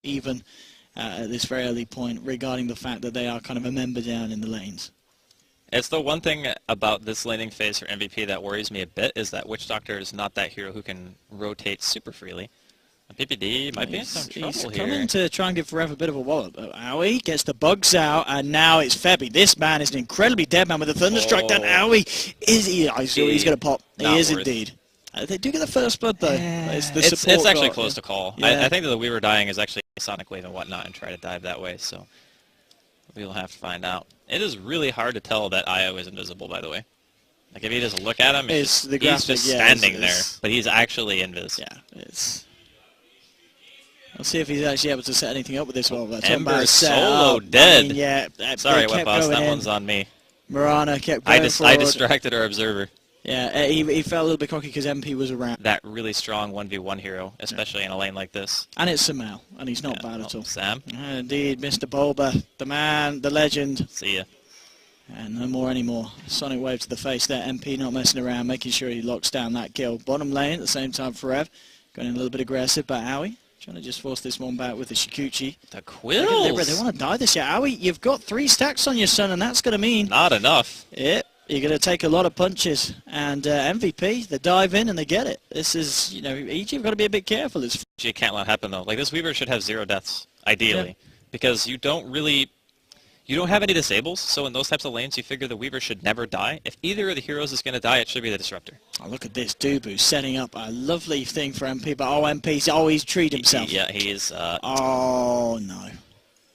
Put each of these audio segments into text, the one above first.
even at this very early point regarding the fact that they are kind of a member down in the lanes. It's the one thing about this laning phase for MVP that worries me a bit is that Witch Doctor is not that hero who can rotate super freely. PPD might be in some trouble here. He's coming to try and give Forever a bit of a wallop. Owie gets the bugs out, and now it's Febby. This man is an incredibly dead man with a Thunderstrike down. Owie he's going to pop. He is indeed. They do get the first blood though. It's actually close to call. Yeah. I think that the Weaver dying is actually Sonic Wave and whatnot and try to dive that way, so we'll have to find out. It is really hard to tell that Io is invisible, by the way. Like if you just look at him, he's just standing there, but he's actually invis. Yeah, Let's see if he's actually able to set anything up with this one. Ember solo dead. I mean, yeah, sorry, Wet Boss, that one's on me. Mirana kept going I distracted our observer. Yeah, he felt a little bit cocky because MP was around. That really strong 1v1 hero, especially in a lane like this. And it's Samel, and he's not bad at all. Sam? Indeed, Mr. Bulba, the man, the legend. See ya. And no more anymore. Sonic Wave to the face there. MP not messing around, making sure he locks down that kill. Bottom lane at the same time for Rev. Going a little bit aggressive, but Owie trying to just force this one back with the Shikuchi. The quills! They want to die this year. Owie, you've got 3 stacks on your son, and that's going to mean... Not enough. Yep. You're going to take a lot of punches, and MVP, they dive in and they get it. This is, EG have got to be a bit careful. EG can't let it happen, though. Like, this Weaver should have 0 deaths, ideally, because you don't have any disables, so in those types of lanes, you figure the Weaver should never die. If either of the heroes is going to die, it should be the Disruptor. Oh, look at this, Dubu setting up a lovely thing for MP, but MP's always treat himself. Yeah, he's... Oh, no.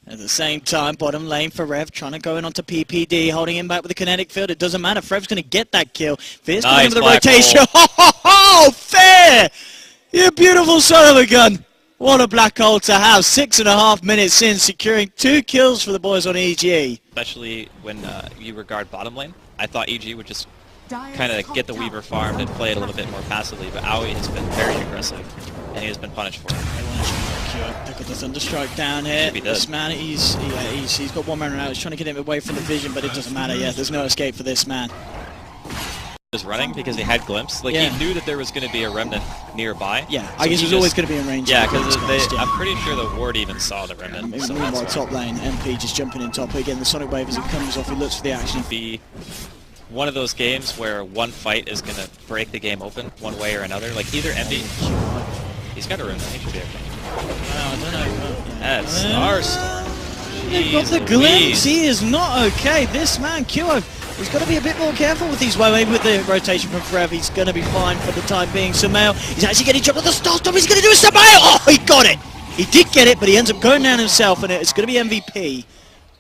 At the same time, bottom lane for Rev, trying to go in onto PPD, holding him back with the kinetic field. It doesn't matter. Rev's going to get that kill. Fierce coming in with the rotation. Oh, fair! You beautiful son of a gun. What a black hole to have. 6.5 minutes in, securing 2 kills for the boys on EG. Especially when you regard bottom lane. I thought EG would just kind of get the Weaver farmed and play it a little bit more passively, but Owie has been very aggressive, and he has been punished for it. They've got the Thunderstrike down here. This man, he's got 1 man out. He's trying to get him away from the vision, but it doesn't matter. Yeah, there's no escape for this man. He was running because he had glimpse. Like, he knew that there was going to be a remnant nearby. Yeah, so I guess he was always going to be in range. Yeah, because I'm pretty sure the ward even saw the remnant. Meanwhile, top lane, MP just jumping in top. Again, the Sonic Wave as it comes off, he looks for the action. Be one of those games where one fight is going to break the game open one way or another. Like, either MP... He's got a remnant. He should be okay. I don't know. That's Starstorm. They've got the glimpse. He is not okay. This man, Kyo, he's got to be a bit more careful with these. Well, maybe with the rotation from Forever, he's going to be fine for the time being. Sumail, he's actually getting dropped on the Starstorm. He's going to do a Sumail. Oh, he got it. He did get it, but he ends up going down himself, and it's going to be MVP.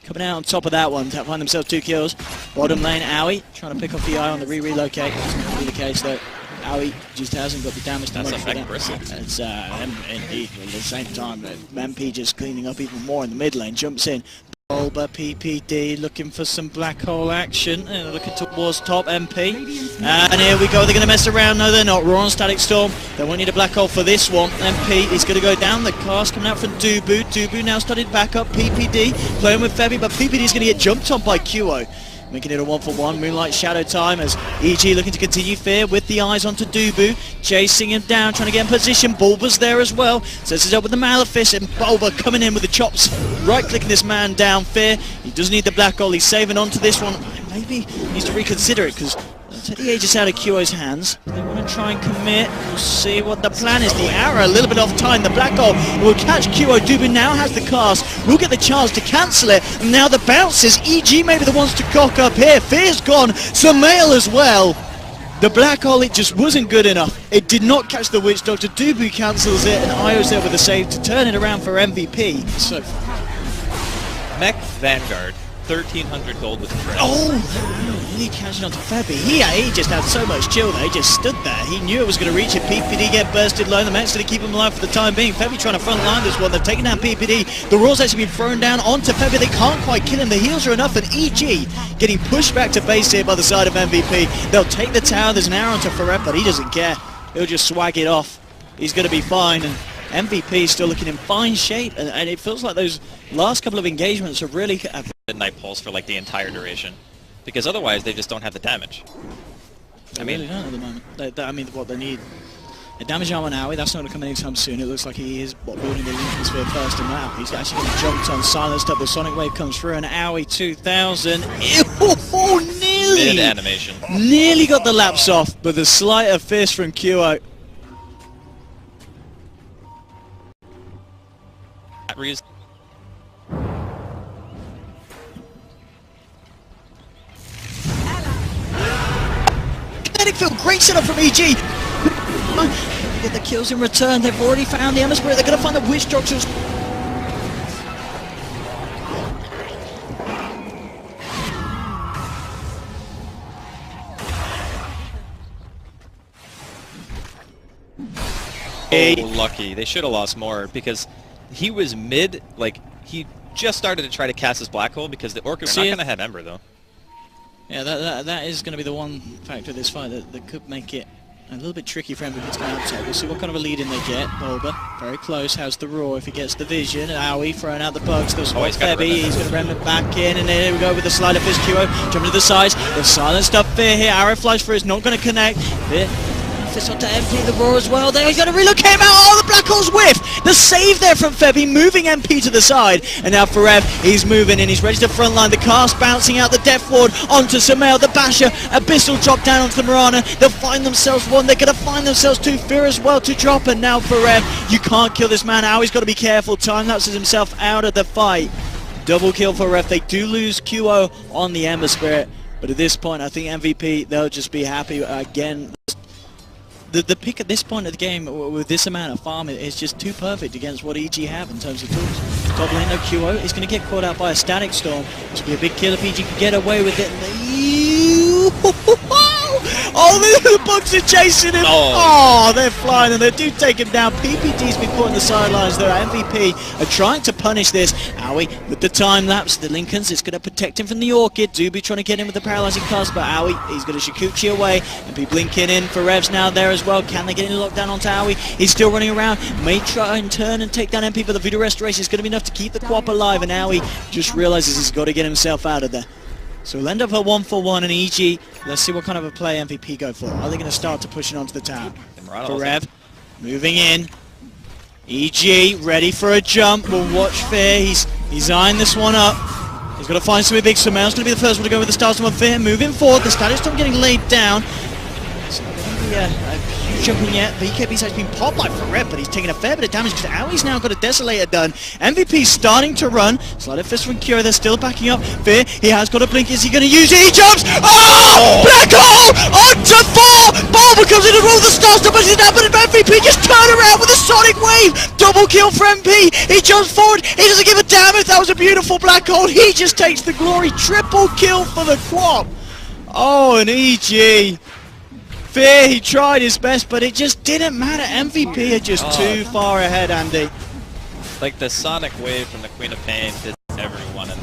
Coming out on top of that one to find themselves 2 kills. Bottom lane, Owie, trying to pick off the eye on the relocate. That's not really the case, though. Owie just hasn't got the damage to make for that. It's indeed, at the same time, MP just cleaning up even more in the mid lane, jumps in. Bulba, PPD, looking for some black hole action, looking towards top MP. And here we go, they're going to mess around. No, they're not. Raw on Static Storm. They won't need a black hole for this one. MP is going to go down. The cast coming out from Dubu. Dubu now started back up. PPD playing with Febby, but PPD is going to get jumped on by QO. Making it a 1-for-1, Moonlight Shadow time as EG looking to continue Fear with the eyes onto Dubu, chasing him down, trying to get in position. Bulba's there as well, sets it up with the Malefice, and Bulba coming in with the chops, right-clicking this man down. Fear, he does need the black hole, he's saving onto this one. Maybe he needs to reconsider it, because take the Aegis out of QO's hands. They want to try and commit. We'll see what the plan is. The arrow a little bit off time. The black hole will catch QO. Dubu now has the cast. Will get the chance to cancel it. And now the bounces. EG maybe the ones to cock up here. Fear's gone. Sumail as well. The black hole, it just wasn't good enough. It did not catch the Witch Doctor. Dubu cancels it. And Io's there with a save to turn it around for MVP. So, Mech Vanguard. 1,300 gold with the Oh, really catching on to Febby. He just had so much chill there. He just stood there. He knew it was going to reach it. PPD get bursted low. The Mech's going to keep him alive for the time being. Febby trying to front line this one. They've taken down PPD. The Raw's actually been thrown down onto Febby. They can't quite kill him. The heals are enough. And EG getting pushed back to base here by the side of MVP. They'll take the tower. There's an arrow onto Forever, but he doesn't care. He'll just swag it off. He's going to be fine. And MVP still looking in fine shape. And it feels like those last couple of engagements have really... Midnight Pulse for like the entire duration, because otherwise they just don't have the damage. I mean, really don't at the moment. I mean, what they need A damage arm on Aoi, that's not going to come anytime soon. It looks like he is building the Lincoln Sphere first, and now he's actually going to jump on, silenced up. The Sonic Wave comes through, and Aoi 2000. Nearly! Mid-animation. Nearly got the laps off, but the sleight of fist from Kyo. Kinetic field, great setup from EG. Get the kills in return. They've already found the Emma Spirit. They're going to find the Witch Doctors. Oh, lucky. They should have lost more because he was mid, like, he just started to try to cast his black hole because the Orca was not going to have Ember, though. Yeah, that is going to be the one factor of this fight that could make it a little bit tricky for MVP to go outside. We'll see what kind of a lead in they get. Bulba, very close. How's the Roar if he gets the vision? Aoi throwing out the bugs. There's Febby. He's going to rem it back in. And then here we go with the slider fist QO. Jumping to the sides. The silenced up Fear here. Arrow flies through. It's not going to connect. Fear. Fist onto MP, the Roar as well. There he's going to relocate him out. Oh, the Black Hole's whiff. The save there from Febby, moving MP to the side. And now Forev, he's moving in. He's ready to frontline. The cast bouncing out the Death Ward onto Sumail. The Basher, Abyssal drop down onto the Mirana. They'll find themselves one. They're going to find themselves two. Fear as well to drop. And now Forev, you can't kill this man. Aoi's got to be careful. Time-lapses himself out of the fight. Double kill for Forev. They do lose QO on the Ember Spirit. But at this point, I think MVP, they'll just be happy again. The pick at this point of the game with this amount of farm is just too perfect against what EG have in terms of tools. Top lane, no QO is going to get caught out by a Static Storm, which would be a big kill if EG can get away with it. Oh, the bugs are chasing him. Oh, they're flying and they do take him down. PPD's been caught in the sidelines though. MVP are trying to punish this. Aoi with the time lapse. The Lincolns, it's going to protect him from the Orchid. Doobie trying to get him with the paralyzing cast, but Aoi, he's going to Shikuchi away. And be blinking in. Forev's now there as well. Can they get in lockdown onto Aoi? He's still running around. May try and turn and take down MP, but the Voodoo Restoration is going to be enough to keep the Quap alive. And Aoi just realizes he's got to get himself out of there. So we'll end up a 1-for-1 and EG. Let's see what kind of a play MVP go for. Are they going to start to push it onto the tower? Forev moving in. EG ready for a jump. We'll watch Fear. He's eyeing this one up. He's got to find something big. Sumail's going to be the first one to go with the Starstorm of Fear. Moving forward. The Static Storm getting laid down. It's not going to be a huge jumping yet. BKB's actually been popped by Forev, but he's taking a fair bit of damage because Aoi's now got a Desolator done. MVP's starting to run. Slider Fist from Kyo. They're still backing up. Fear, he has got a blink. Is he going to use it? He jumps! Oh! Black Hole! Onto 4! Bulba comes in and rolls the Starstorm, but he's down, but MVP just turn around with a Sonic Wave! Double kill for MP! He jumps forward! He doesn't give a damn if that was a beautiful Black Hole! He just takes the glory! Triple kill for the Quap! Oh, and EG! Fear, he tried his best, but it just didn't matter. MVP are just too far ahead, Andy. Like the Sonic Wave from the Queen of Pain did everyone, and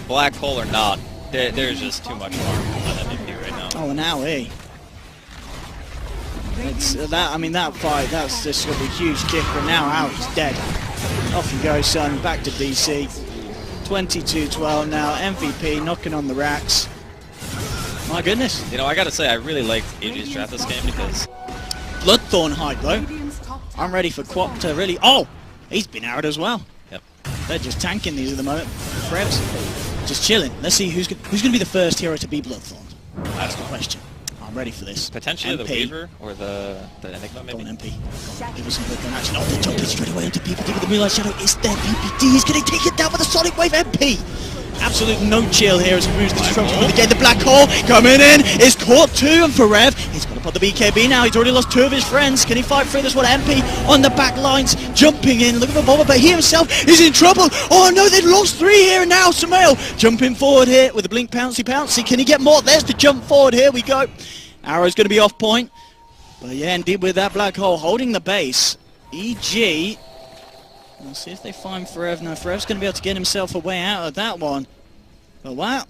Black Hole or not, there's just too much harm on MVP right now. Oh, and Aoi. It's that. I mean, that fight. That's just going to be a huge kick. But now Aoi's dead. Off you go, son. Back to DC. 22-12 now. MVP knocking on the racks. My goodness. You know, I gotta say, I really liked EG's draft this game because... Bloodthorn hype, though. I'm ready for Quap to really... Oh! He's been arrowed as well. Yep. They're just tanking these at the moment. Frebs, just chilling. Let's see who's going to be the first hero to be Bloodthorn. That's the question. I'm ready for this. Potentially MP. the Weaver or the Enigma, maybe? Go on, MP. Give us some Bloodthorn action. Oh, they're jumping straight away into PPD with the Moonlight Shadow. Is there PPD? He's going to take it down with a Sonic Wave MP. Absolute no chill here as he moves the destruction with the Black Hole coming in, is caught too, and Forev, he's got to put the BKB now. He's already lost two of his friends. Can he fight through this one? MP on the back lines, jumping in, looking for Bulba, but he himself is in trouble. Oh no, they've lost three here, and now Sumail jumping forward here with the blink pouncy. Can he get more? There's the jump forward. Here we go. Arrow's going to be off point, but yeah, indeed with that Black Hole holding the base. EG. We'll see if they find Forev. No, Forev's going to be able to get himself a way out of that one. But wow.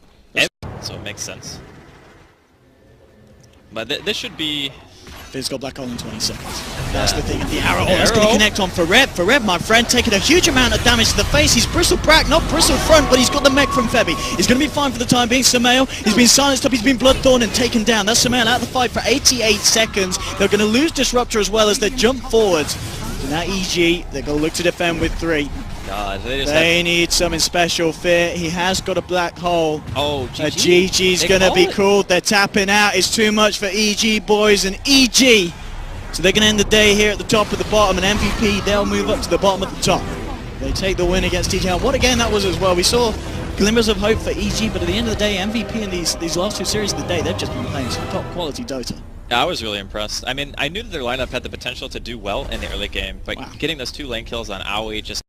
So it makes sense. But this should be Fizz got black hole in 20 seconds. That's the thing. The arrow is going to connect on Fereb. Fereb, my friend, taking a huge amount of damage to the face. He's bristle back, not bristle front, but he's got the mech from Febby. He's going to be fine for the time being. Sumail, he's been silenced up, he's been bloodthorn and taken down. That's Sumail out of the fight for 88 seconds. They're going to lose Disruptor as well as they jump forwards. And that EG, they're going to look to defend with 3. God, they need something special. Fear, he has got a black hole. Oh, GG. GG's going to be called. They're tapping out. It's too much for EG, boys, and EG. So they're going to end the day here at the top of the bottom, and MVP, they'll move up to the bottom of the top. They take the win against TTL. What a game that was as well. We saw glimmers of hope for EG, but at the end of the day, MVP in these last 2 series of the day, they've just been playing some top quality Dota. Yeah, I was really impressed. I mean, I knew that their lineup had the potential to do well in the early game, but getting those 2 lane kills on Aoi just